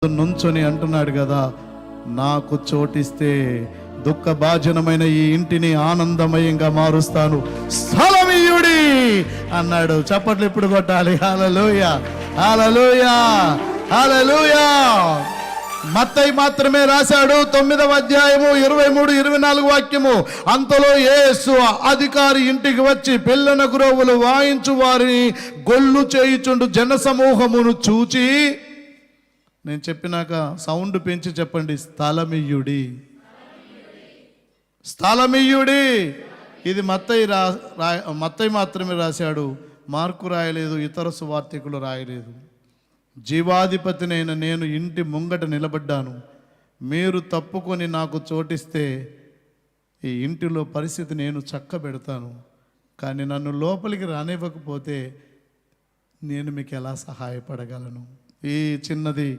నుంచొని అంటున్నాడు కదా, నాకు చోటిస్తే దుఃఖభాజనమైన ఈ ఇంటిని ఆనందమయంగా మారుస్తాను, స్థలమియ్యుడి అన్నాడు. చప్పట్లు ఇప్పుడు కొట్టాలి. హల్లెలూయా, హల్లెలూయా, హల్లెలూయా. మత్తయి మాత్రమే రాశాడు 9వ అధ్యాయము 23-24 వాక్యము. అంతలో యేసు అధికారి ఇంటికి వచ్చి పిల్లన గురువులు వాయించు వారిని గొల్లు చేయుచుండు జన సమూహమును చూచి, నేను చెప్పినాక సౌండ్ పెంచి చెప్పండి, స్థలమియ్యుడి, స్థలమియ్యుడి. ఇది మత్తయి మాత్రమే రాశాడు, మార్కు రాయలేదు, ఇతర సువార్తికులు రాయలేదు. జీవాధిపతినైన నేను ఇంటి ముంగట నిలబడ్డాను, మీరు తప్పుకొని నాకు చోటిస్తే ఈ ఇంటిలో పరిస్థితి నేను చక్కబెడతాను, కానీ నన్ను లోపలికి రానివ్వకపోతే నేను మీకు ఎలా సహాయపడగలను? ఈ చిన్నది